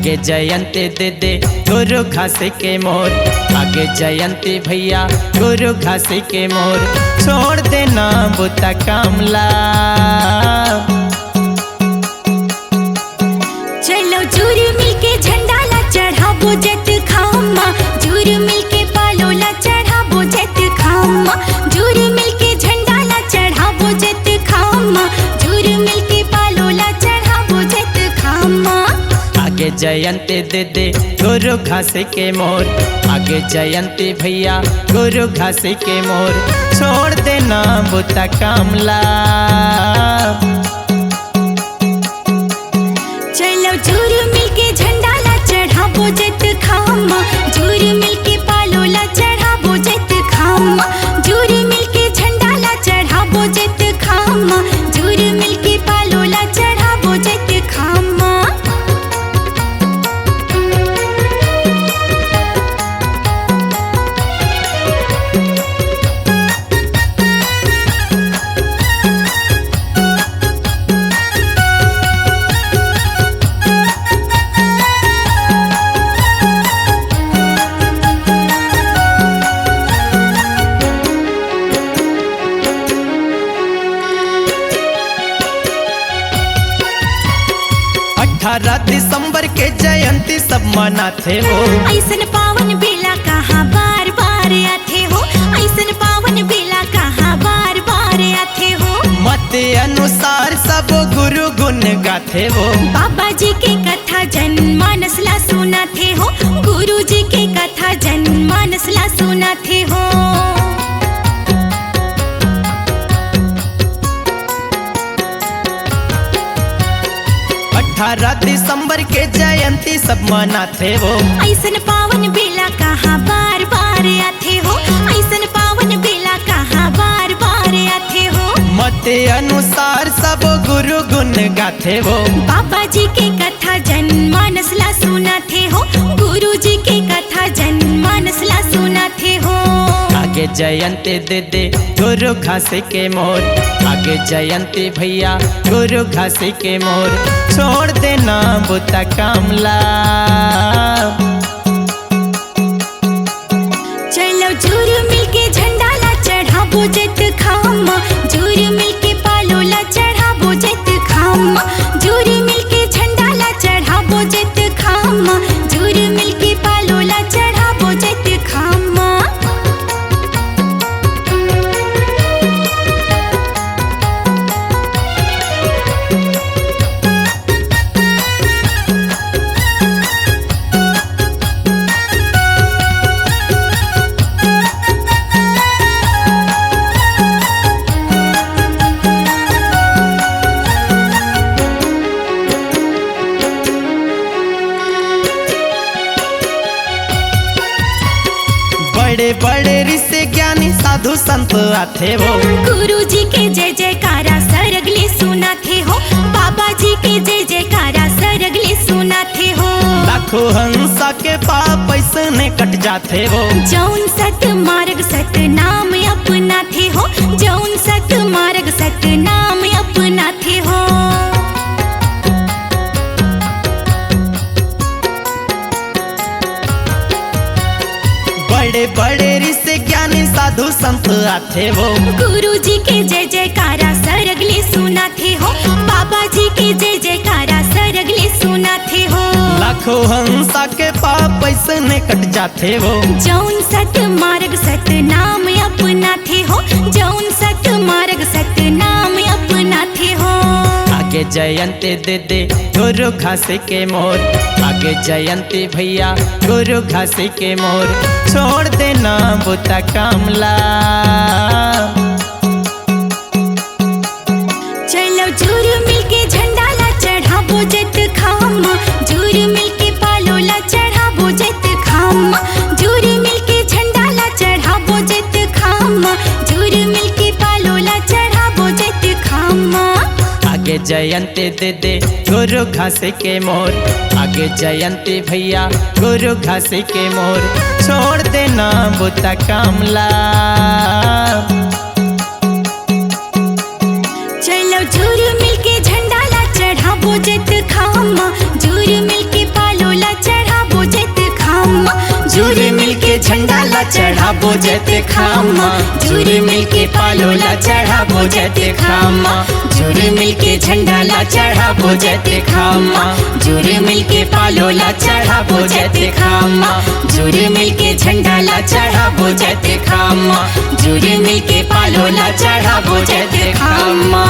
आगे जयंती दीदी गुरु घास के मोर, आगे जयंती भैया गुरु घास के मोर, छोड़ देना बुता कामला। चलो जूर मिलके झंडा ला चढ़ाबो जत खामा, जूर मिलके पालो ला चढ़ाबो जत खामा, जूर मिलके झंडा ला चढ़ाबो जत खामा, जूर मिलके पालो ला चढ़ाबो जत खामा। आगे जयंती दीदी गुरु घास के मोर, आगे जयंती भैया गुरु घास के मोर, छोड़ देना बुता कामला। चलो जूर मिलके झंडा ला चढ़ाबो जत खामा, जूर मिलके पालो ला चढ़ाबो जत खामा, जूर मिलके झंडा ला चढ़ाबो जत खामा, जूर मिलके पालो ला चढ़ाबो जत खामा। दिसंबर के जयंती सब मनाते हो, ऐसन पावन बेला कहाँ बार बार आते हो, ऐसन पावन बेला कहाँ बार बार आते हो। मत अनुसार सब गुरु गुण गाते हो, बाबा जी के कथा जनमानस ला सुनाते हो, गुरु जी के कथा जनमानस ला सुनाते हो। 18 दिसंबर के जयंती सब मनाते हो, ऐसन पावन बेला कहाँ बार बार आते हो, ऐसन पावन बेला कहाँ बार बार आते हो। मत अनुसार सब गुरु गुण गाते हो, बाबा जी के कथा जनमानस ला सुनाते हो, गुरु जी के कथा जनमानस ला सुनाते हो। आगे जयंती दीदी गुरु घास के मोर, आगे जयंती भैया गुरु घास के मोर, छोड़ देना बुता कामला। चलो जूर मिलके झंडा ला चढ़ाबो जत खामा, जूर मिलके पालो ला चढ़ाबो जत खामा, जूर मिलके झंडा ला चढ़ाबो जत खामा, जूर मिलके पालो ला चढ़ाबो जत खामा। बड़े बड़े ऋषि ज्ञानी साधु संत आते हो, गुरु जी के जय जयकारा सरगले सुनाते हो, बाबा जी के जय जयकारा सरगले सुनाते हो। लाखों हंसा के पाप ऐसने कट जाते हो, जौन सत मार्ग सत नाम अपनाते हो, जौन सत मार्ग सत नाम अपनाते हो। बड़े बड़े ऋषि ज्ञानी साधु संत आते हो, गुरु जी के जय जयकारा सरगले सुनाते हो, बाबा जी के जय जयकारा सरगले सुनाते हो। लाखों हंसा के पाप ऐसने कट जाते हो, जौन सत मार्ग सत नाम अपनाते हो, जौन सत मार्ग सत नाम अपनाते हो। आगे जयंती दीदी गुरु घास के मोर, आगे जयंती भैया गुरु घास के मोर, छोड़ देना बुता कामला। चलो जूर मिलके झंडा ला चढ़ाबो जत खामा, जूर मिलके पालो ला चढ़ाबो जत खामा, जूर मिलके झंडा ला चढ़ाबो जत खामा, जूर मिलके पालो ला चढ़ाबो जत खामा। आगे जयंती दीदी गुरु घास के मोर, आगे जयंती भैया गुरु घास के मोर, छोड़ देना बुता कामला। चलो जूर मिलके झंडा ला चढ़ाबो जत खामा, जूर मिलके पालो ला चढ़ाबो जैत खामा जुर मिलके झंडा ला चढ़ाबो जैते खामा जुर मिलके पालो ला चढ़ाबो जैते खामा जुर मिलके झंडा ला चढ़ाबो जैते खामा जुर मिलके पालो ला चढ़ाबो जैते खामा जुर मिलके झंडा ला चढ़ाबो जैते खामा जुर मिलके पालो ला चढ़ाबो जैते खामा।